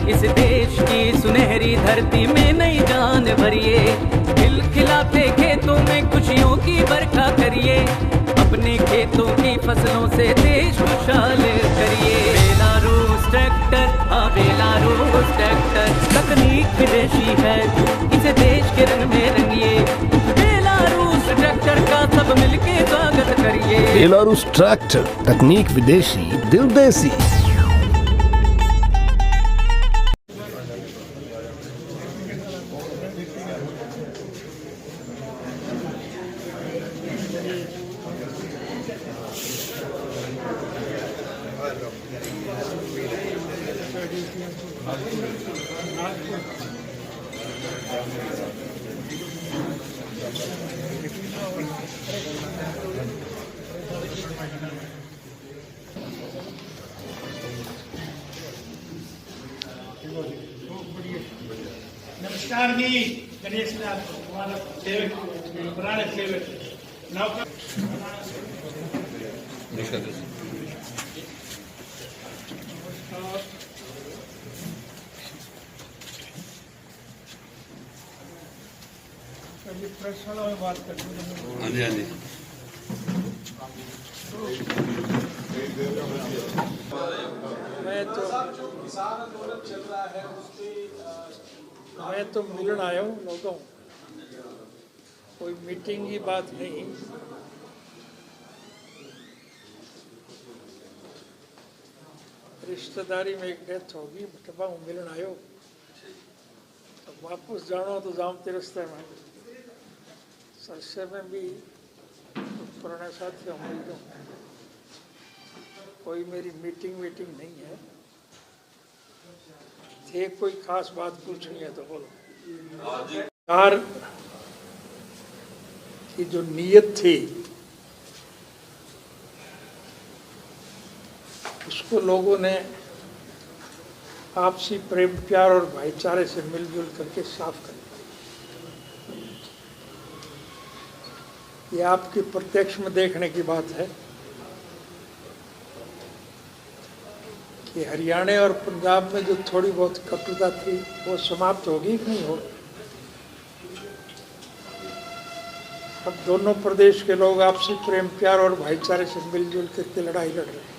इस देश की सुनहरी धरती में नई जान भरिए, खिलखिलाते खेतों में खुशियों की बरखा करिए, अपने खेतों की फसलों से देश खुशहाल करिए। बेलारूस ट्रैक्टर, हाँ बेलारूस ट्रैक्टर, तकनीक विदेशी है, इसे देश के रंग में रंगिए। बेलारूस ट्रैक्टर का सब मिलके स्वागत करिए। बेलारूस ट्रैक्टर, तकनीक विदेशी, दिल देसी। नमस्कार जी, गणेश हमारा सेवक पुराने सेवक नौकर प्रेस वाला में बात करते हैं। हाँ जी हाँ जी। मैं तो मिलन आया हूँ लोगों, कोई मीटिंग की बात नहीं। रिश्तेदारी में एक डेथ होगी, बटवा हूँ मिलन आयो, तो वापस जानो तो जाऊँ तेरे रास्ते में सरसे में भी पुराने साथियों मिल जाऊँ। कोई मेरी मीटिंग नहीं है। थे कोई खास बात पूछनी है तो बोलो। यार की जो नीयत थी उसको लोगों ने आपसी प्रेम प्यार और भाईचारे से मिलजुल करके साफ कर दिया। ये आपकी प्रत्यक्ष में देखने की बात है कि हरियाणा और पंजाब में जो थोड़ी बहुत कटुता थी वो समाप्त होगी कि नहीं होगी। अब दोनों प्रदेश के लोग आपसी प्रेम प्यार और भाईचारे से मिलजुल करके लड़ाई लड़ रहे हैं।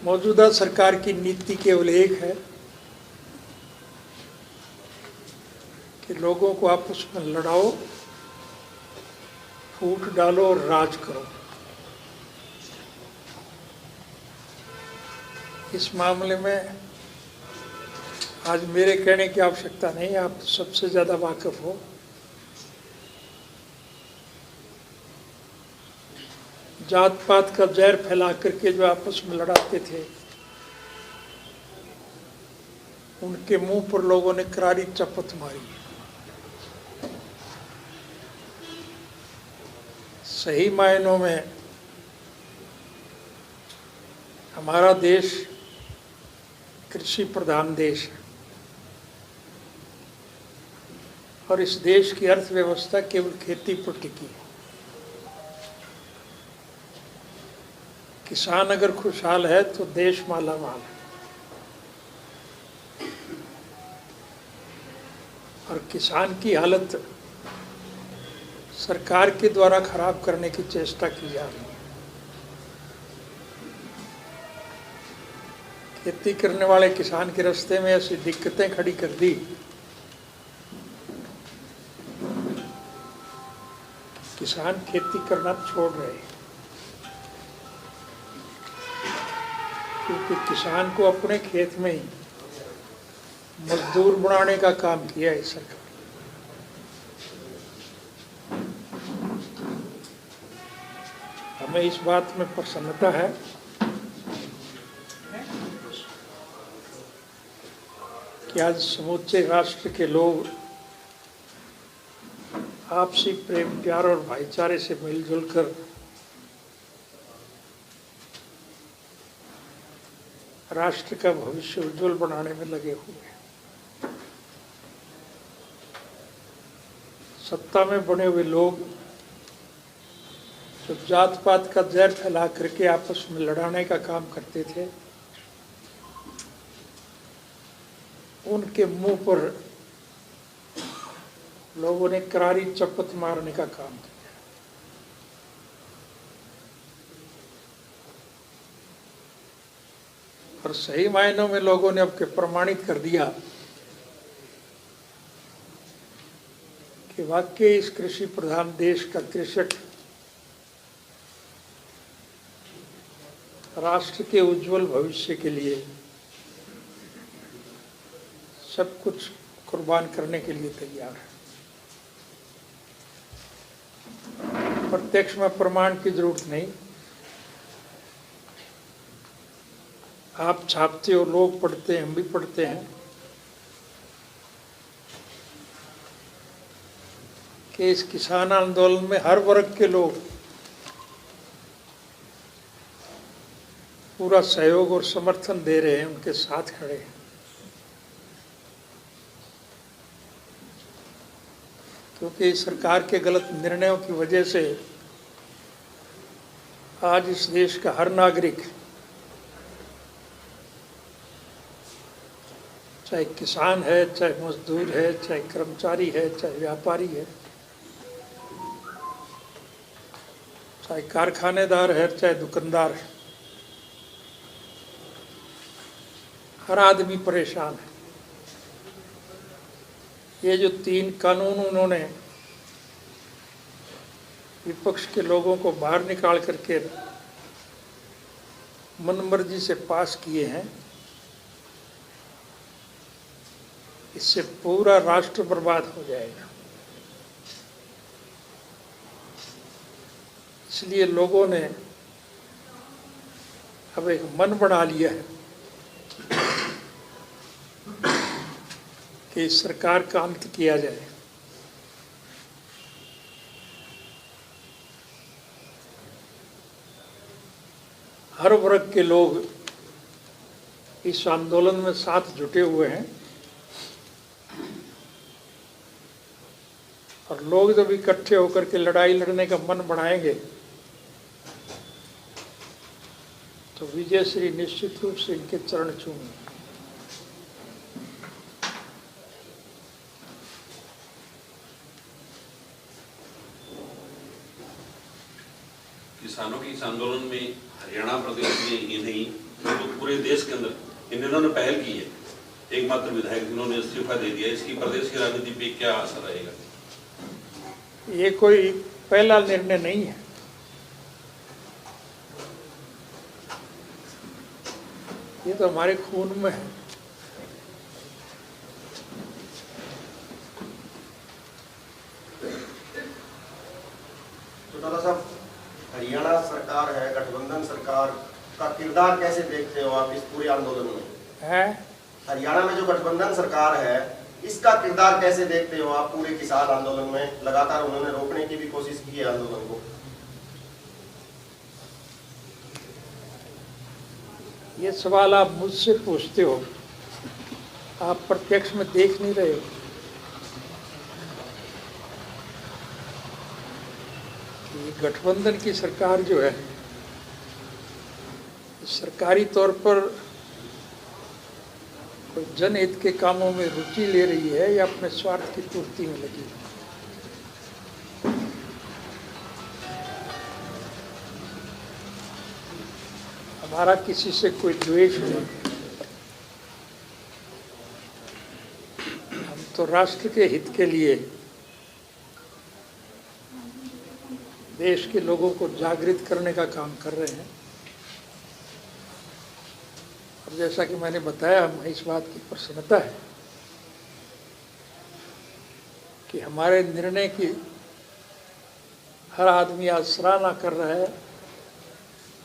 मौजूदा सरकार की नीति केवल एक है कि लोगों को आपस में लड़ाओ, फूट डालो और राज करो। इस मामले में आज मेरे कहने की आवश्यकता नहीं, आप सबसे ज़्यादा वाकिफ हो। जात पात का जहर फैला करके जो आपस में लड़ाते थे, उनके मुंह पर लोगों ने करारी चपत मारी। सही मायनों में हमारा देश कृषि प्रधान देश है और इस देश की अर्थव्यवस्था केवल खेती पर टिकी है। किसान अगर खुशहाल है तो देश मालामाल है, और किसान की हालत सरकार के द्वारा खराब करने की चेष्टा की जा रही है। खेती करने वाले किसान के रास्ते में ऐसी दिक्कतें खड़ी कर दी, किसान खेती करना छोड़ रहे हैं, क्योंकि किसान को अपने खेत में ही मजदूर बनाने का काम किया है सरकार। हमें इस बात में प्रसन्नता है कि आज समूचे राष्ट्र के लोग आपसी प्रेम प्यार और भाईचारे से मिलजुल कर राष्ट्र का भविष्य उज्जवल बनाने में लगे हुए हैं। सत्ता में बने हुए लोग जो जात पात का जहर फैला करके आपस में लड़ाने का काम करते थे, उनके मुंह पर लोगों ने करारी चपत मारने का काम किया। और सही मायनों में लोगों ने अब के प्रमाणित कर दिया कि वाकई इस कृषि प्रधान देश का कृषक राष्ट्र के उज्जवल भविष्य के लिए सब कुछ कुर्बान करने के लिए तैयार है। प्रत्यक्ष में प्रमाण की जरूरत नहीं, आप छापते हो, लोग पढ़ते हैं, हम भी पढ़ते हैं कि इस किसान आंदोलन में हर वर्ग के लोग पूरा सहयोग और समर्थन दे रहे हैं, उनके साथ खड़े हैं। क्योंकि सरकार के गलत निर्णयों की वजह से आज इस देश का हर नागरिक, चाहे किसान है, चाहे मजदूर है, चाहे कर्मचारी है, चाहे व्यापारी है, चाहे कारखानेदार है, चाहे दुकानदार है, हर आदमी परेशान है। ये जो 3 कानून उन्होंने विपक्ष के लोगों को बाहर निकाल करके मनमर्जी से पास किए हैं, इससे पूरा राष्ट्र बर्बाद हो जाएगा। इसलिए लोगों ने अब एक मन बना लिया है कि इस सरकार का अंत किया जाए। हर वर्ग के लोग इस आंदोलन में साथ जुटे हुए हैं और लोग जब इकट्ठे होकर के लड़ाई लड़ने का मन बनाएंगे तो विजय श्री निश्चित रूप से इनके चरण छूएंगे। किसानों के इस आंदोलन में हरियाणा प्रदेश में ही नहीं तो पूरे देश के अंदर इन्होंने पहल की है, एकमात्र विधायक जिन्होंने इस्तीफा दे दिया, इसकी प्रदेश की राजनीति पे क्या असर रहेगा? ये कोई पहला निर्णय नहीं है, ये तो हमारे खून में है। तो दादा साहब, हरियाणा सरकार है, गठबंधन सरकार का किरदार कैसे देखते हो आप इस पूरे आंदोलन में? है हरियाणा में जो गठबंधन सरकार है, इसका किरदार कैसे देखते हो आप पूरे किसान आंदोलन में? लगातार उन्होंने रोकने की भी कोशिश की है आंदोलन को। ये सवाल आप मुझसे पूछते हो, आप प्रत्यक्ष में देख नहीं रहे हो कि गठबंधन की सरकार जो है सरकारी तौर पर कोई जनहित के कामों में रुचि ले रही है या अपने स्वार्थ की पूर्ति में लगी है। हमारा किसी से कोई द्वेष नहीं, हम तो राष्ट्र के हित के लिए देश के लोगों को जागृत करने का काम कर रहे हैं। और जैसा कि मैंने बताया, हमें इस बात की प्रसन्नता है कि हमारे निर्णय की हर आदमी आज सराहना कर रहा है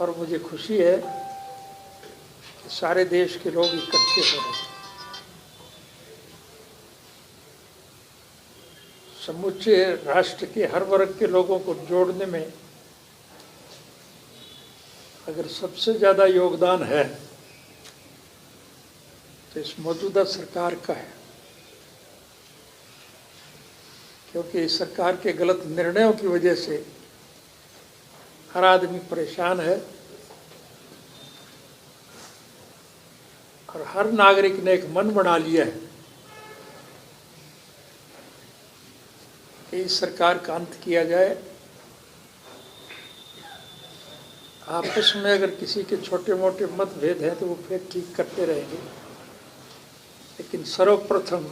और मुझे खुशी है कि सारे देश के लोग इकट्ठे हो रहे हैं। समूचे राष्ट्र के हर वर्ग के लोगों को जोड़ने में अगर सबसे ज़्यादा योगदान है तो इस मौजूदा सरकार का है, क्योंकि इस सरकार के गलत निर्णयों की वजह से हर आदमी परेशान है, और हर नागरिक ने एक मन बना लिया है कि इस सरकार का अंत किया जाए। आपस में अगर किसी के छोटे मोटे मतभेद हैं तो वो फिर ठीक करते रहेंगे, लेकिन सर्वप्रथम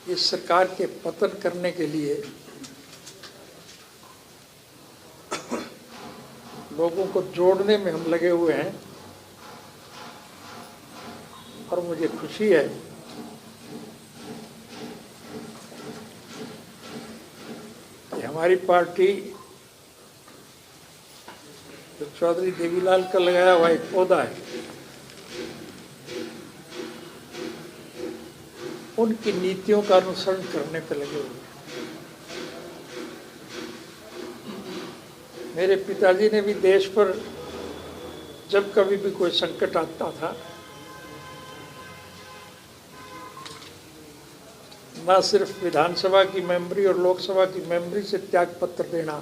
इस सरकार के पतन करने के लिए लोगों को जोड़ने में हम लगे हुए हैं। और मुझे खुशी है कि हमारी पार्टी जो चौधरी देवीलाल का लगाया हुआ एक पौधा है, उनकी नीतियों का अनुसरण करने पर लगे हुए हैं। मेरे पिताजी ने भी देश पर जब कभी भी कोई संकट आता था, न सिर्फ विधानसभा की मेंबरी और लोकसभा की मेंबरी से त्याग पत्र देना,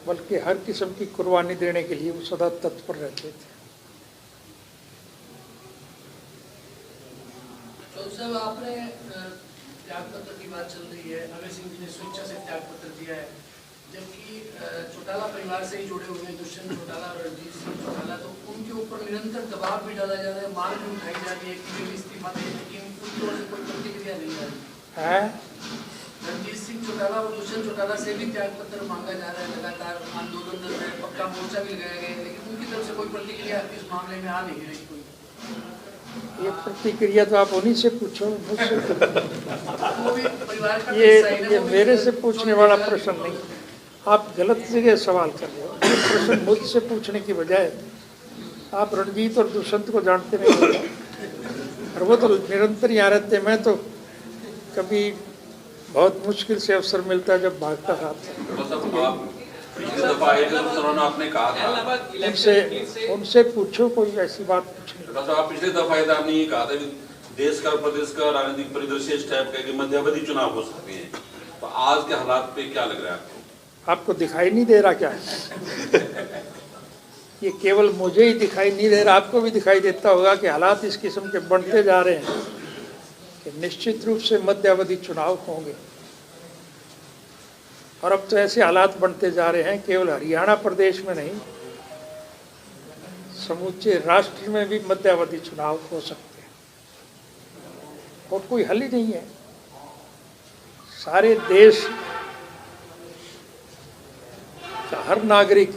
बल्कि हर किस्म की कुर्बानी देने के लिए वो सदा तत्पर रहते थे। साहब, आपने त्याग पत्र की बात चल रही है, अभय सिंह जी ने स्वेच्छा से त्याग पत्र दिया है, जबकि चौटाला परिवार से ही जुड़े हुए दुष्यंत चौटाला और रणजीत सिंह चौटाला, तो उनके ऊपर निरंतर दबाव भी डाला जा रहा है, मांग भी उठाई जा रही है कि वे इस्तीफा दें, लेकिन उनकी ओर से कोई प्रतिक्रिया नहीं आ रही है। रणजीत सिंह चौटाला और दुष्यंत चौटाला से भी त्याग पत्र मांगा जा रहा है, लगातार आंदोलन में पक्का मोर्चा भी लगाया गया है, लेकिन उनकी तरफ से कोई प्रतिक्रिया इस मामले में आ नहीं रही। कोई ये प्रतिक्रिया तो आप उन्हीं से पूछो, मुझसे ये मेरे से पूछने वाला प्रश्न नहीं। आप गलत जगह सवाल कर रहे हो। ये प्रश्न मुझसे पूछने की बजाय आप रणजीत और दुष्यंत को जानते नहीं, और वो तो निरंतर यहाँ रहते। मैं तो कभी बहुत मुश्किल से अवसर मिलता है जब भागता था। आपने कहा था उनसे पूछो, कोई ऐसी बात पूछनी। आप पिछले दफा आपने ये कहा था कि देश का और प्रदेश का राजनीतिक परिदृश्य इस टाइप का कि मध्यावधि चुनाव हो सकते हैं, तो आज के हालात पे क्या लग रहा है आपको? आपको दिखाई नहीं दे रहा क्या? ये केवल मुझे ही दिखाई नहीं दे रहा, आपको भी दिखाई देता होगा कि हालात इस किस्म के बनते जा रहे हैं कि निश्चित रूप से मध्यावधि चुनाव होंगे। और अब तो ऐसे हालात बनते जा रहे हैं, केवल हरियाणा प्रदेश में नहीं, समूचे राष्ट्र में भी मध्यावधि चुनाव हो सकते हैं। और कोई हल ही नहीं है। सारे देश का हर नागरिक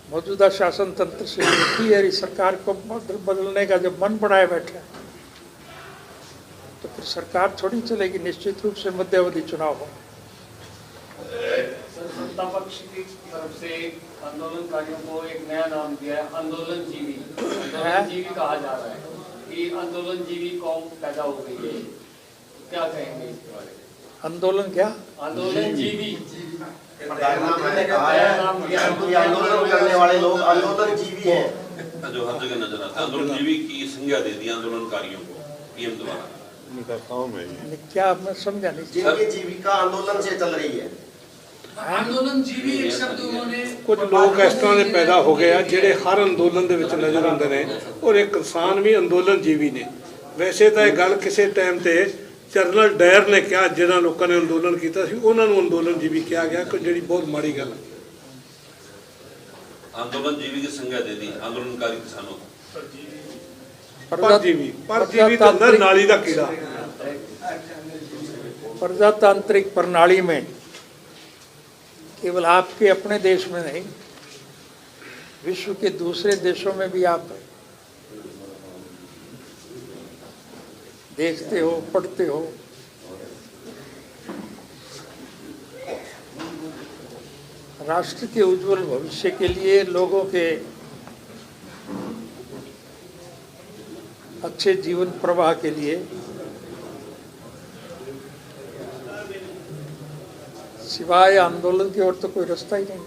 मौजूदा शासन तंत्र से दुखी है। इस सरकार को बदलने का जब मन बनाए बैठे तो फिर सरकार थोड़ी चलेगी। निश्चित रूप से मध्यावधि चुनाव हो। सत्ता पक्ष की तरफ से आंदोलनकारियों को एक नया नाम दिया है, आंदोलन जीवी। आंदोलन जीवी कहा जा रहा है कि आंदोलन जीवी कौम पैदा हो गई है, क्या कहेंगे इसके बारे में? आंदोलन क्या? आंदोलन जीवी। प्रधानमंत्री ने कहा है कि आंदोलन करने वाले लोग आंदोलन जीवी हैं, जो हर जगह नजर आता है। आंदोलन जीवी की संज्ञा दे दी आंदोलनकारियों को पीएम द्वारा। क्या मैं समझा नहीं। जिनकी जीविका आंदोलन से चल रही है, आंदोलन जीवी एक शब्द उन्होंने कुछ लोग इस तरह के पैदा हो गए ਜਿਹੜੇ ਹਰ ਅੰਦੋਲਨ ਦੇ ਵਿੱਚ ਨਜ਼ਰ ਆਉਂਦੇ ਨੇ ਔਰ ਇੱਕ ਕਿਸਾਨ ਵੀ ਅੰਦੋਲਨ ਜੀਵੀ ਨੇ। ਵੈਸੇ ਤਾਂ ਇਹ ਗੱਲ ਕਿਸੇ ਟਾਈਮ ਤੇ ਜਨਰਲ ਡਾਇਰ ਨੇ ਕਿਹਾ, ਜਿਹਨਾਂ ਲੋਕਾਂ ਨੇ ਅੰਦੋਲਨ ਕੀਤਾ ਸੀ ਉਹਨਾਂ ਨੂੰ ਅੰਦੋਲਨ ਜੀਵੀ ਕਿਹਾ ਗਿਆ, ਕਿ ਜਿਹੜੀ ਬਹੁਤ ਮਾੜੀ ਗੱਲ ਹੈ। आंदोलन जीवी की संज्ञा दे दी आंदोलनकारी किसानों को। परजीवी तो अंदर नाली का कीड़ा। प्रजातांत्रिक प्रणाली में केवल आपके अपने देश में नहीं, विश्व के दूसरे देशों में भी आप देखते हो, पढ़ते हो। राष्ट्र के उज्जवल भविष्य के लिए, लोगों के अच्छे जीवन प्रवाह के लिए सिवाय आंदोलन की ओर तो कोई रास्ता ही नहीं।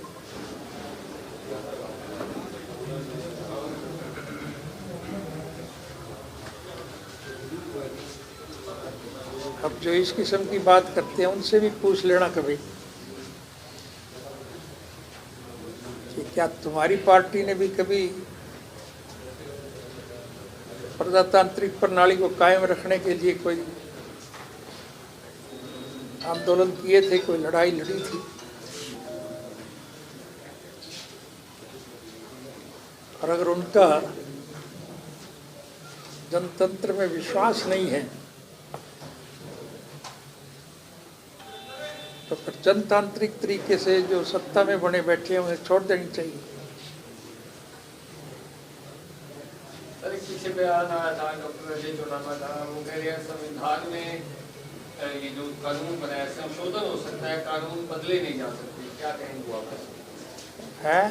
अब जो इस किस्म की बात करते हैं उनसे भी पूछ लेना कभी क्या तुम्हारी पार्टी ने भी कभी प्रजातांत्रिक प्रणाली को कायम रखने के लिए कोई आंदोलन किए थे, कोई लड़ाई लड़ी थी? और अगर उनका जनतंत्र में विश्वास नहीं है तो फिर जनतांत्रिक तरीके से जो सत्ता में बने बैठे हैं उन्हें छोड़ देनी चाहिए। सर एक पीछे बयान आया था डॉक्टर अजय चौटाला का, वो कह रहे हैं संविधान में ये जो कानून बनाया संशोधन हो सकता है, कानून बदले नहीं जा सकते, क्या कहेंगे आप? है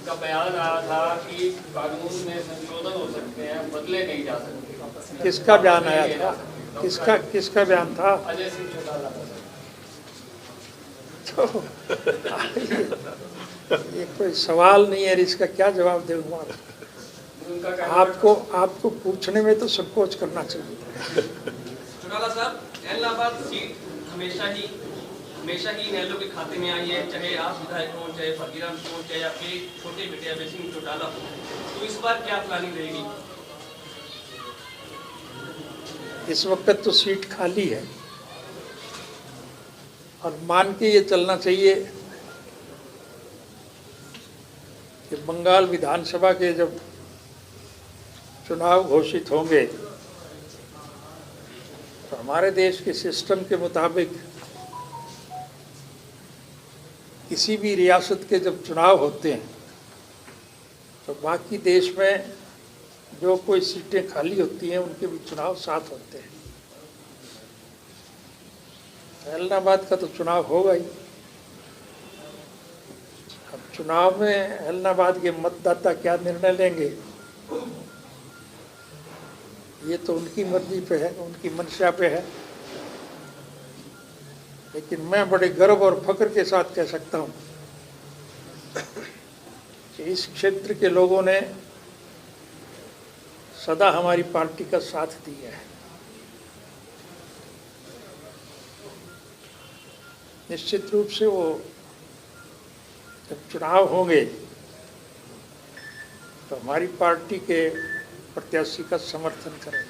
का बयान आया था कि कानून में संशोधन हो सकते हैं, बदले नहीं जा सकते। किसका बयान आया था? किसका बयान था? अजय सिंह चौटाला का। तो ये कोई सवाल नहीं है, इसका क्या जवाब दूंगा? आपको पूछने में तो संकोच करना चाहिए। चौटाला साहब, इलाहाबाद सीट हमेशा ही इनेलो के खाते में आई है, चाहे आप विधायक हो, चाहे फकीराम हो, चाहे आपके छोटे बेटे अभय सिंह चौटाला हो, तो इस बार क्या प्लानिंग रहेगी? इस वक्त तो सीट खाली है और मान के ये चलना चाहिए कि बंगाल विधानसभा के जब चुनाव घोषित होंगे तो हमारे देश के सिस्टम के मुताबिक किसी भी रियासत के जब चुनाव होते हैं तो बाकी देश में जो कोई सीटें खाली होती हैं उनके भी चुनाव साथ होते हैं। इलाहाबाद का तो चुनाव होगा ही। अब चुनाव में इलाहाबाद के मतदाता क्या निर्णय लेंगे ये तो उनकी मर्जी पे है, उनकी मंशा पे है। लेकिन मैं बड़े गर्व और फख्र के साथ कह सकता हूँ कि इस क्षेत्र के लोगों ने सदा हमारी पार्टी का साथ दिया है। निश्चित रूप से वो जब चुनाव होंगे तो हमारी पार्टी के प्रत्याशी का समर्थन करें।